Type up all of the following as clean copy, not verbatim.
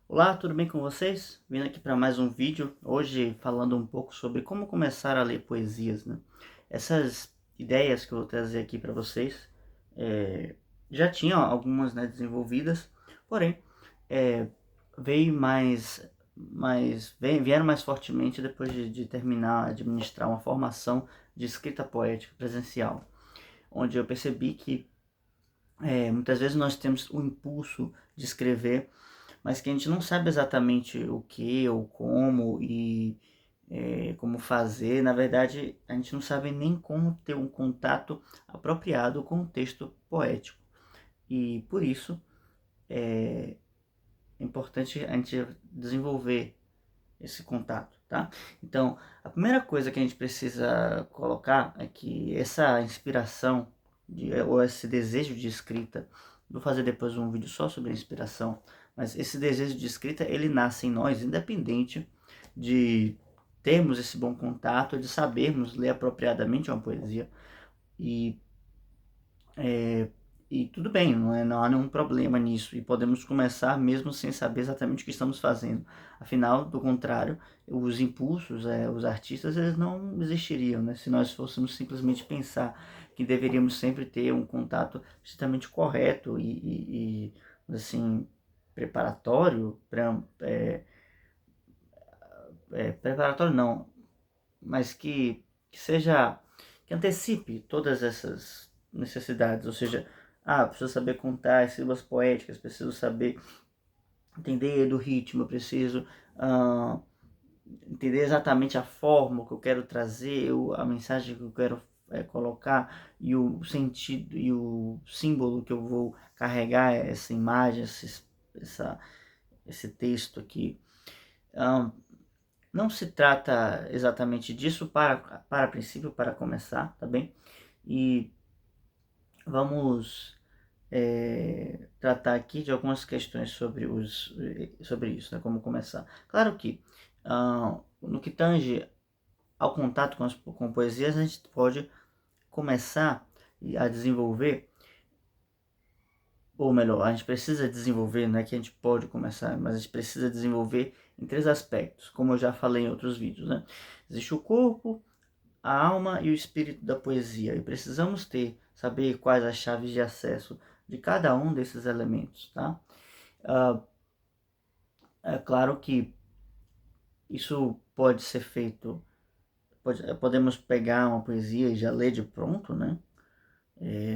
Olá, tudo bem com vocês? Vindo aqui para mais um vídeo, hoje falando um pouco sobre como começar a ler poesias, né? Essas ideias que eu vou trazer aqui para vocês, eh, já tinham algumas, né, desenvolvidas, porém, eh, veio vieram mais fortemente depois de terminar de ministrar uma formação de escrita poética presencial, onde eu percebi que muitas vezes nós temos o impulso de escrever, mas que a gente não sabe exatamente o que ou como e como fazer. Na verdade, a gente não sabe nem como ter um contato apropriado com o texto poético. E por isso é importante a gente desenvolver esse contato, tá? Então, a primeira coisa que a gente precisa colocar é que essa inspiração ou esse desejo de escrita, vou fazer depois um vídeo só sobre a inspiração, mas esse desejo de escrita, ele nasce em nós, independente de termos esse bom contato, de sabermos ler apropriadamente uma poesia. E é, e tudo bem, não há nenhum problema nisso. E podemos começar mesmo sem saber exatamente o que estamos fazendo. Afinal, do contrário, os impulsos, os artistas, eles não existiriam, né? Se nós fôssemos simplesmente pensar que deveríamos sempre ter um contato extremamente correto assim, preparatório, preparatório não, mas que seja, que antecipe todas essas necessidades, ou seja, preciso saber contar as sílabas poéticas, preciso saber entender do ritmo, eu preciso ah, entender exatamente a forma que eu quero trazer, a mensagem que eu quero colocar e o sentido e o símbolo que eu vou carregar essa imagem, essa, esse texto aqui. Ah, não se trata exatamente disso para princípio, para começar, tá bem? E vamos tratar aqui de algumas questões sobre isso, né? Como começar. Claro que no que tange ao contato com poesias, a gente pode começar a desenvolver, ou melhor, a gente precisa desenvolver, não é que a gente pode começar, mas a gente precisa desenvolver em três aspectos, como eu já falei em outros vídeos, né? Existe o corpo, a alma e o espírito da poesia. E precisamos saber quais as chaves de acesso de cada um desses elementos, tá? Ah, é claro que isso pode ser feito, podemos pegar uma poesia e já ler de pronto, né?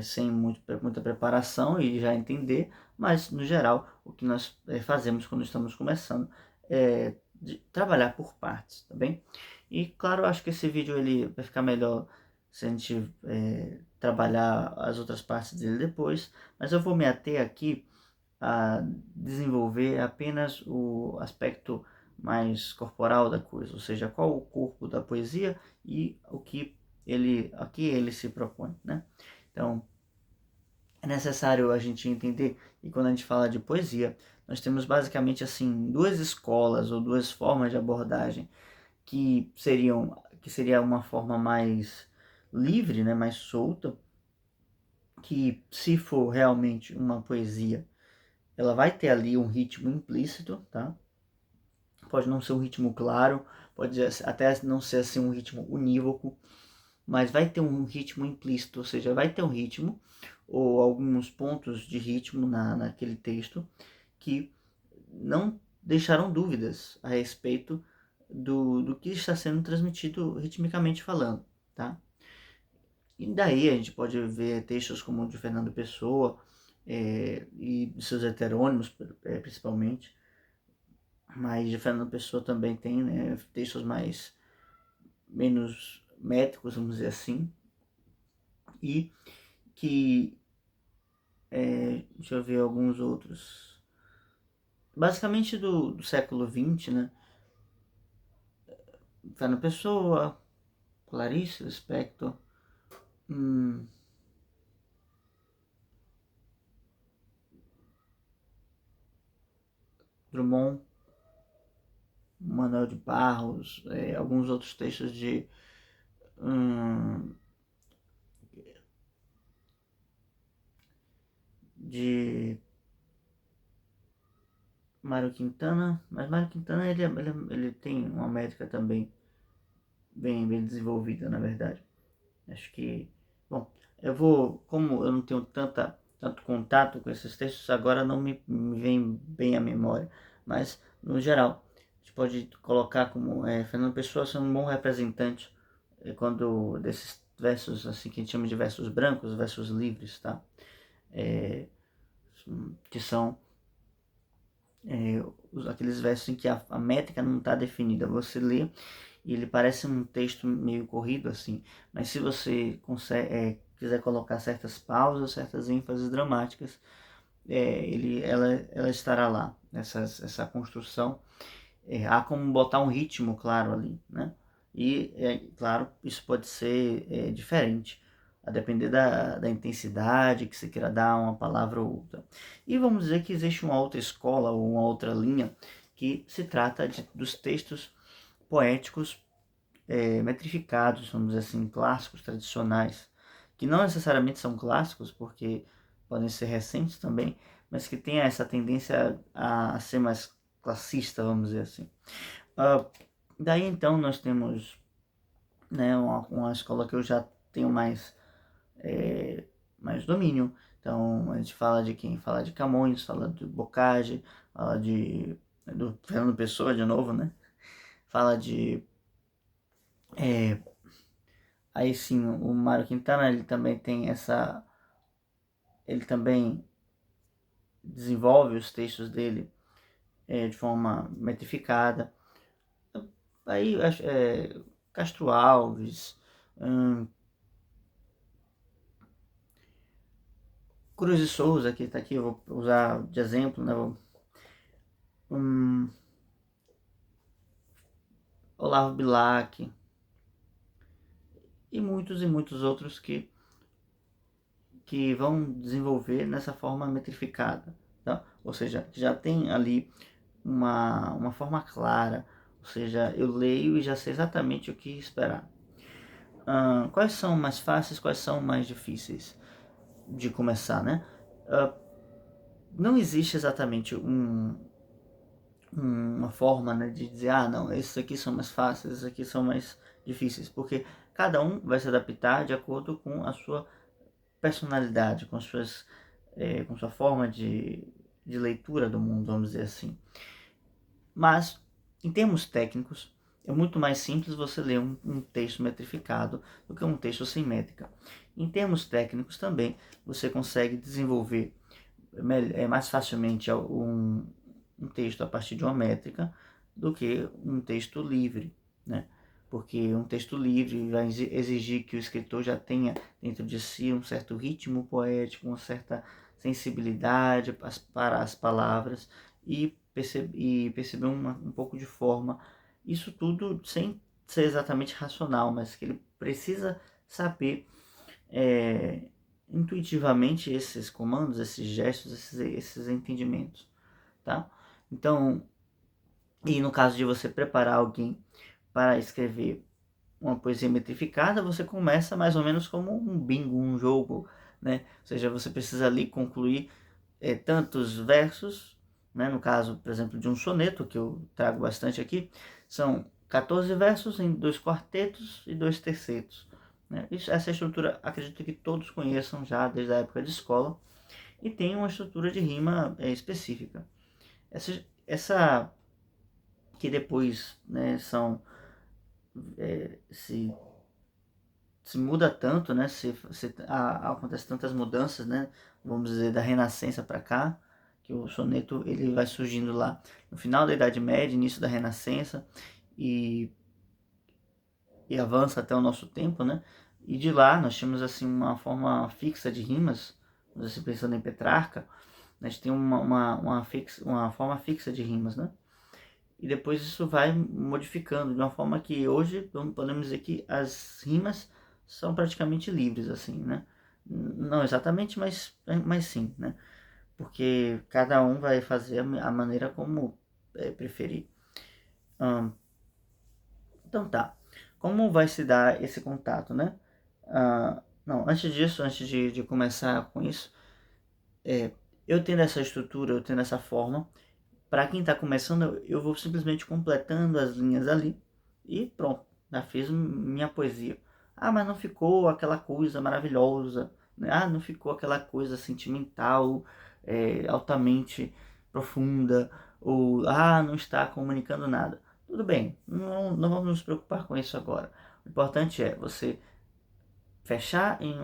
Sem muita preparação e já entender, mas no geral o que nós fazemos quando estamos começando é trabalhar por partes, tá bem? E claro, acho que esse vídeo ele vai ficar melhor se a gente trabalhar as outras partes dele depois, mas eu vou me ater aqui a desenvolver apenas o aspecto mais corporal da coisa, ou seja, qual o corpo da poesia e a que ele se propõe, né? Então, é necessário a gente entender que quando a gente fala de poesia, nós temos basicamente assim duas escolas ou duas formas de abordagem que seria uma forma mais livre, né, mais solta, que se for realmente uma poesia, ela vai ter ali um ritmo implícito, tá? Pode não ser um ritmo claro, pode até não ser assim um ritmo unívoco, mas vai ter um ritmo implícito, ou seja, vai ter um ritmo ou alguns pontos de ritmo naquele texto que não deixaram dúvidas a respeito do que está sendo transmitido ritmicamente falando, tá? E daí a gente pode ver textos como o de Fernando Pessoa e seus heterônimos, principalmente, mas de Fernando Pessoa também tem, né, textos menos métricos, vamos dizer assim, e que, deixa eu ver alguns outros, basicamente do século XX, né, Fernando Pessoa, Clarice Lispector, hum, Drummond, Manuel de Barros, alguns outros textos hum, de Mário Quintana, mas Mário Quintana ele tem uma métrica também bem desenvolvida, na verdade. Acho que, bom, eu vou, como eu não tenho tanto contato com esses textos, agora não me vem bem à memória, mas no geral, a gente pode colocar como Fernando Pessoa sendo um bom representante quando desses versos assim que a gente chama de versos brancos, versos livres, tá? É, que são aqueles versos em que a métrica não está definida. Você lê e ele parece um texto meio corrido assim, mas se você quiser colocar certas pausas, certas ênfases dramáticas, ela estará lá, essa construção. Há como botar um ritmo claro ali, né? E, claro, isso pode ser diferente, a depender da intensidade que você queira dar a uma palavra ou outra. E vamos dizer que existe uma outra escola ou uma outra linha que se trata dos textos poéticos metrificados, vamos dizer assim, clássicos, tradicionais, que não necessariamente são clássicos, porque podem ser recentes também, mas que têm essa tendência a ser mais classista, vamos dizer assim. Daí então nós temos, né, uma escola que eu já tenho mais domínio. Então a gente fala de quem? Fala de Camões, fala de Boccaccio, fala do Fernando Pessoa de novo, né? Fala de aí sim, o Mário Quintana, ele também desenvolve os textos dele de forma metrificada. Aí Castro Alves, Cruz de Souza, que está aqui, eu vou usar de exemplo, né? Olavo Bilac e muitos outros que vão desenvolver nessa forma metrificada, tá? Ou seja, já tem ali uma forma clara, ou seja, eu leio e já sei exatamente o que esperar. Quais são mais fáceis, quais são mais difíceis de começar, né? Não existe exatamente uma forma, né, de dizer, não, esses aqui são mais fáceis, esses aqui são mais difíceis, porque cada um vai se adaptar de acordo com a sua personalidade, com sua forma de leitura do mundo, vamos dizer assim. Mas, em termos técnicos, é muito mais simples você ler um texto metrificado do que um texto sem métrica. Em termos técnicos também, você consegue desenvolver mais facilmente um texto a partir de uma métrica do que um texto livre, né? Porque um texto livre vai exigir que o escritor já tenha dentro de si um certo ritmo poético, uma certa sensibilidade para as palavras e perceber um pouco de forma. Isso tudo sem ser exatamente racional, mas que ele precisa saber intuitivamente esses comandos, esses gestos, esses entendimentos, tá? Então, e no caso de você preparar alguém para escrever uma poesia metrificada, você começa mais ou menos como um bingo, um jogo, né? Ou seja, você precisa ali concluir tantos versos, né? No caso, por exemplo, de um soneto, que eu trago bastante aqui, são 14 versos em 2 quartetos e 2 tercetos. Né? Essa estrutura, acredito que todos conheçam já desde a época de escola, e tem uma estrutura de rima específica. Essa que depois, né, se muda tanto, né, acontece tantas mudanças, né, vamos dizer, da Renascença para cá, que o soneto ele vai surgindo lá no final da Idade Média, início da Renascença, e, e avança até o nosso tempo, né, e de lá nós temos assim uma forma fixa de rimas, você pensando em Petrarca, a gente tem uma forma fixa de rimas, né? E depois isso vai modificando de uma forma que hoje podemos dizer que as rimas são praticamente livres, assim, né? Não exatamente, mas sim, né? Porque cada um vai fazer a maneira como preferir. Então tá. Como vai se dar esse contato, né? Não, antes disso, antes de começar com isso, eu tendo essa estrutura, eu tendo essa forma, Para quem está começando, eu vou simplesmente completando as linhas ali e pronto, já fiz minha poesia. Ah, mas não ficou aquela coisa maravilhosa, né? Ah, não ficou aquela coisa sentimental, altamente profunda, ou não está comunicando nada. Tudo bem, não vamos nos preocupar com isso agora. O importante é você fechar em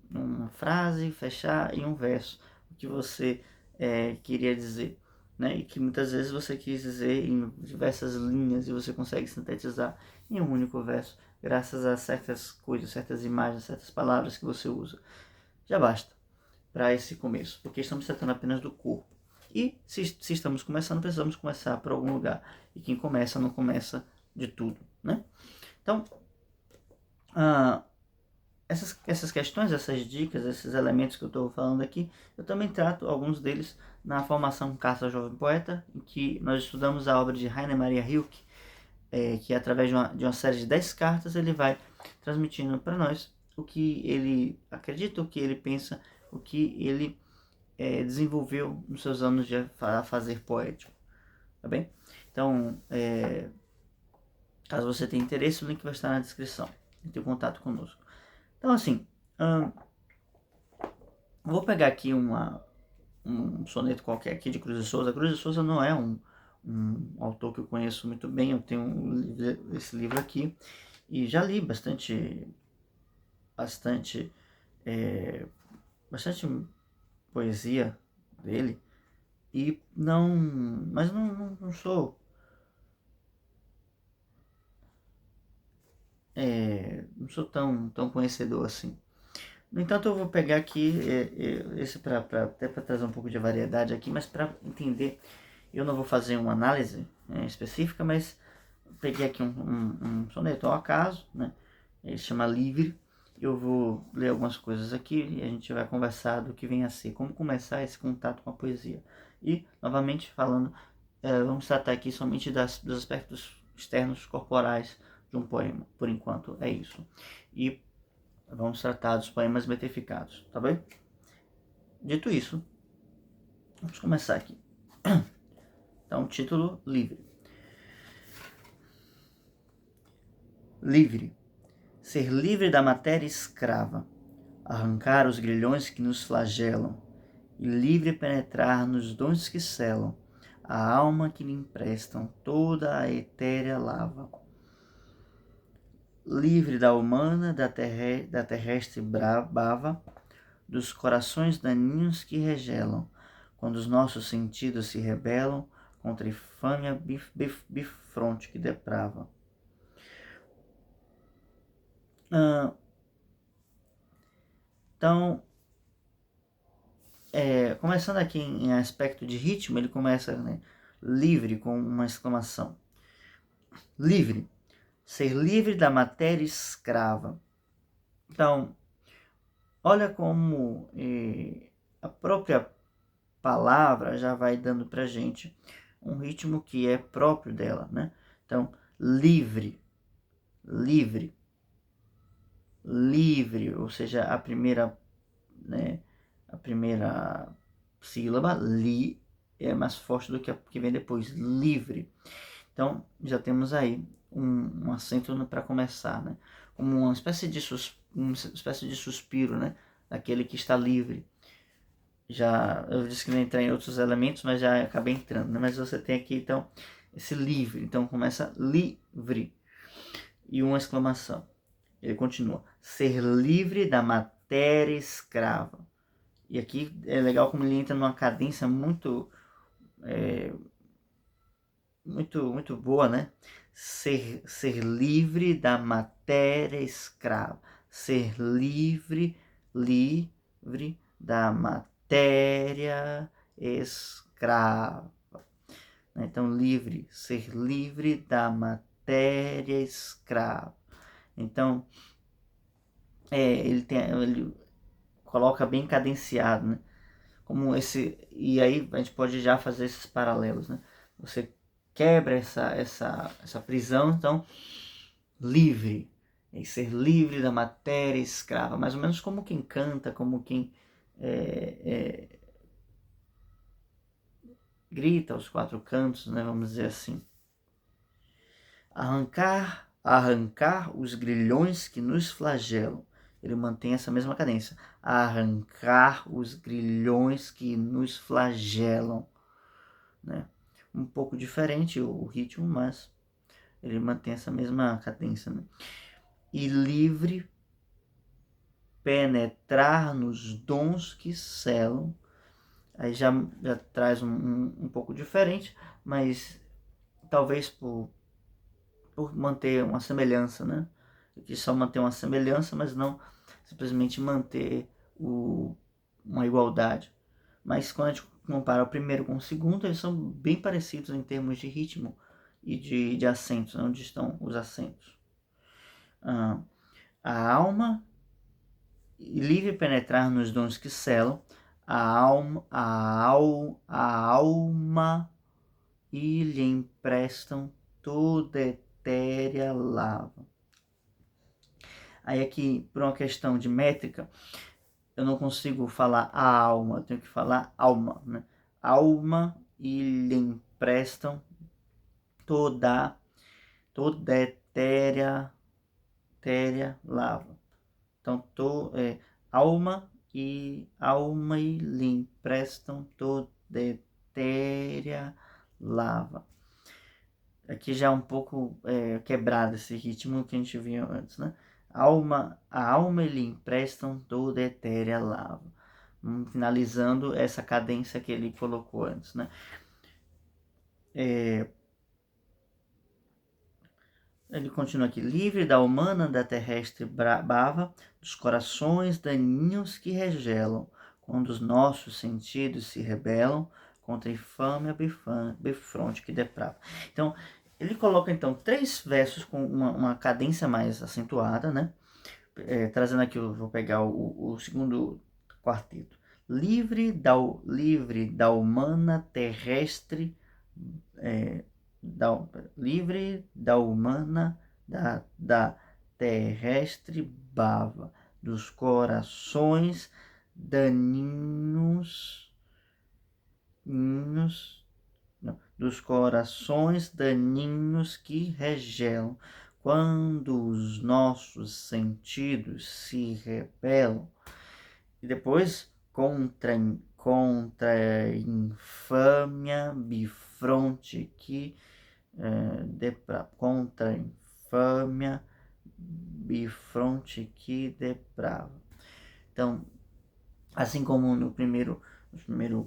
uma frase, fechar em um verso o que você queria dizer, né? E que muitas vezes você quis dizer em diversas linhas e você consegue sintetizar em um único verso, graças a certas coisas, certas imagens, certas palavras que você usa. Já basta para esse começo, porque estamos tratando apenas do corpo. E se estamos começando, precisamos começar por algum lugar. E quem começa não começa de tudo, né? Então, ah, essas questões, essas dicas, esses elementos que eu estou falando aqui, eu também trato alguns deles na formação Carta ao Jovem Poeta, em que nós estudamos a obra de Rainer Maria Rilke, que através de uma série de 10 cartas ele vai transmitindo para nós o que ele acredita, o que ele pensa, o que ele desenvolveu nos seus anos de fazer poético, tá bem? Então, caso você tenha interesse, o link vai estar na descrição. Entre em contato conosco. Então, assim, vou pegar aqui um soneto qualquer aqui de Cruz de Souza. Cruz de Souza não é um autor que eu conheço muito bem. Eu tenho esse livro aqui e já li bastante, bastante poesia dele e mas não sou não sou tão conhecedor assim. No entanto, eu vou pegar aqui esse até para trazer um pouco de variedade aqui, mas para entender, eu não vou fazer uma análise específica, mas peguei aqui um soneto ao acaso, né? Ele se chama Livre. Eu vou ler algumas coisas aqui e a gente vai conversar do que vem a ser, como começar esse contato com a poesia. E, novamente falando, vamos tratar aqui somente dos aspectos externos corporais de um poema. Por enquanto, é isso. E vamos tratar dos poemas metrificados, tá bem? Dito isso, vamos começar aqui. Então, título: Livre. Livre. Ser livre da matéria escrava, arrancar os grilhões que nos flagelam, e livre penetrar nos dons que selam a alma que lhe emprestam toda a etérea lava. Livre da humana, da terrestre bava, dos corações daninhos que regelam, quando os nossos sentidos se rebelam contra a infâmia bifronte que deprava. Então, começando aqui em aspecto de ritmo, ele começa, né, livre com uma exclamação. Livre. Ser livre da matéria escrava. Então, olha como a própria palavra já vai dando pra gente um ritmo que é próprio dela, né? Então, livre, livre, livre, ou seja, né, a primeira sílaba, li, é mais forte do que a que vem depois, livre. Então, já temos aí um acento para começar, né? Como uma espécie de suspiro, né? Daquele que está livre. Já, eu disse que não ia entrar em outros elementos, mas já acabei entrando, né? Mas você tem aqui, então, esse livre. Então, começa livre. E uma exclamação. Ele continua. Ser livre da matéria escrava. E aqui é legal como ele entra numa cadência muito boa, né? Ser livre da matéria escrava. Ser livre da matéria escrava. Então, livre, ser livre da matéria escrava. Então, ele coloca bem cadenciado, né? Como e aí a gente pode já fazer esses paralelos, né? Você quebra essa prisão, então, livre, e ser livre da matéria escrava, mais ou menos como quem canta, como quem grita aos quatro cantos, né, vamos dizer assim. Arrancar os grilhões que nos flagelam. Ele mantém essa mesma cadência. Arrancar os grilhões que nos flagelam, né? Um pouco diferente o ritmo, mas ele mantém essa mesma cadência, né? E livre penetrar nos dons que selam. Aí já traz um pouco diferente, mas talvez por manter uma semelhança, né? Aqui só manter uma semelhança, mas não simplesmente manter uma igualdade. Mas quando a gente compara o primeiro com o segundo, eles são bem parecidos em termos de ritmo e de acentos, onde estão os acentos. A alma livre penetrar nos dons que selam, a alma e lhe emprestam toda etérea lava. Aí aqui, por uma questão de métrica, eu não consigo falar a alma, eu tenho que falar alma, né? Alma e lhe emprestam toda etérea lava. Então, alma e lhe emprestam toda etérea lava. Aqui já é um pouco quebrado esse ritmo que a gente viu antes, né? A alma e lhe emprestam toda etérea lava. Finalizando essa cadência que ele colocou antes, né? Ele continua aqui, livre da humana, da terrestre bava, dos corações daninhos que regelam, quando os nossos sentidos se rebelam contra a infâmia bifronte que deprava. Então, ele coloca então 3 versos com uma cadência mais acentuada, né? Trazendo aqui, eu vou pegar o segundo quarteto. Livre da humana terrestre livre da humana, da terrestre bava, dos corações daninhos, dos corações daninhos que regelam, quando os nossos sentidos se rebelam. E depois, contra a infâmia bifronte que contra a infâmia bifronte que deprava. Então, assim como no primeiro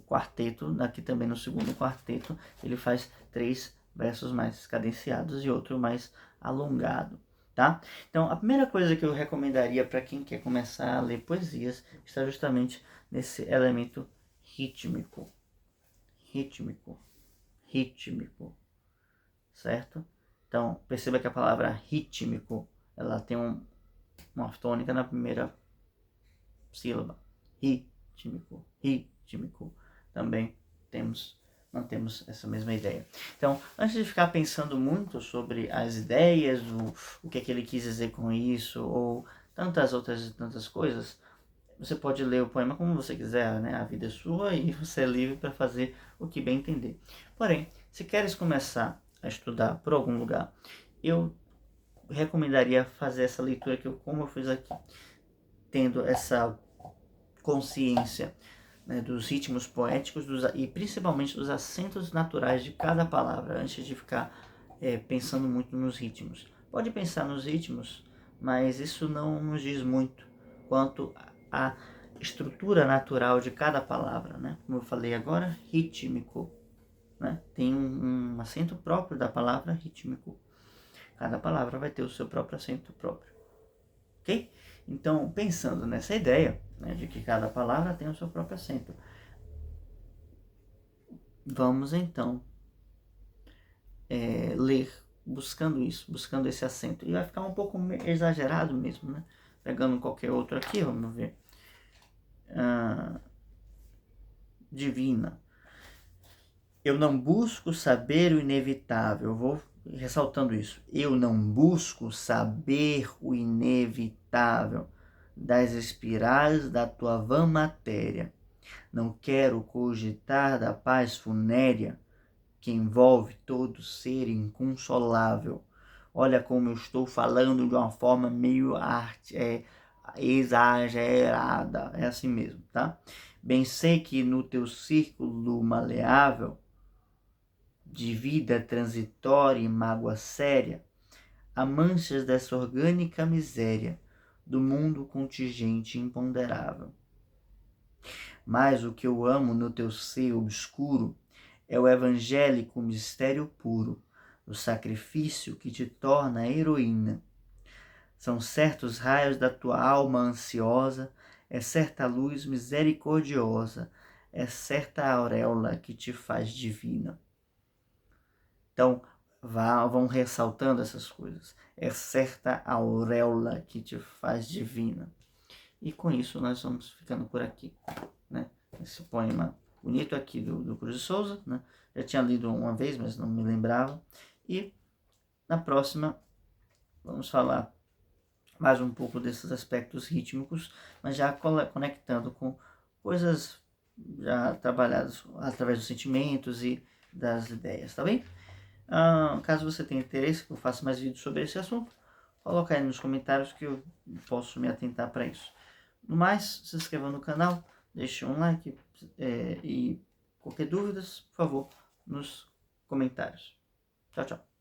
quarteto, aqui também no segundo quarteto, ele faz 3 versos mais cadenciados e outro mais alongado, tá? Então, a primeira coisa que eu recomendaria para quem quer começar a ler poesias está justamente nesse elemento rítmico, certo? Então, perceba que a palavra rítmico, ela tem uma tônica na primeira sílaba. Rítmico. Também mantemos essa mesma ideia. Então, antes de ficar pensando muito sobre as ideias, o que é que ele quis dizer com isso, ou tantas coisas, você pode ler o poema como você quiser, né? A vida é sua e você é livre para fazer o que bem entender. Porém, se queres começar a estudar por algum lugar, eu recomendaria fazer essa leitura como eu fiz aqui, tendo essa consciência, né, dos ritmos poéticos e principalmente dos acentos naturais de cada palavra, antes de ficar pensando muito nos ritmos. Pode pensar nos ritmos, mas isso não nos diz muito quanto a estrutura natural de cada palavra, né? Como eu falei agora, rítmico, né? Tem um acento próprio da palavra rítmico. Cada palavra vai ter o seu próprio acento próprio, ok? Então, pensando nessa ideia, né, de que cada palavra tem o seu próprio acento, vamos então ler buscando esse acento. E vai ficar um pouco exagerado mesmo, né? Pegando qualquer outro aqui, vamos ver. Divina. Eu não busco saber o inevitável. Eu vou ressaltando isso. Eu não busco saber o inevitável das espirais da tua vã matéria. Não quero cogitar da paz funérea que envolve todo ser inconsolável. Olha como eu estou falando de uma forma meio exagerada, é assim mesmo, tá? Bem sei que no teu círculo maleável, de vida transitória e mágoa séria, há manchas dessa orgânica miséria do mundo contingente imponderável. Mas o que eu amo no teu ser obscuro é o evangélico mistério puro, o sacrifício que te torna heroína. São certos raios da tua alma ansiosa, é certa luz misericordiosa, é certa auréola que te faz divina. Então, vão ressaltando essas coisas. É certa auréola que te faz divina. E com isso nós vamos ficando por aqui, né? Esse poema bonito aqui do Cruz de Souza, né? Já tinha lido uma vez, mas não me lembrava. E na próxima vamos falar mais um pouco desses aspectos rítmicos, mas já conectando com coisas já trabalhadas através dos sentimentos e das ideias, tá bem? Caso você tenha interesse que eu faça mais vídeos sobre esse assunto, coloca aí nos comentários que eu posso me atentar para isso. No mais, se inscreva no canal, deixe um like e qualquer dúvidas, por favor, nos comentários. Tchau, tchau.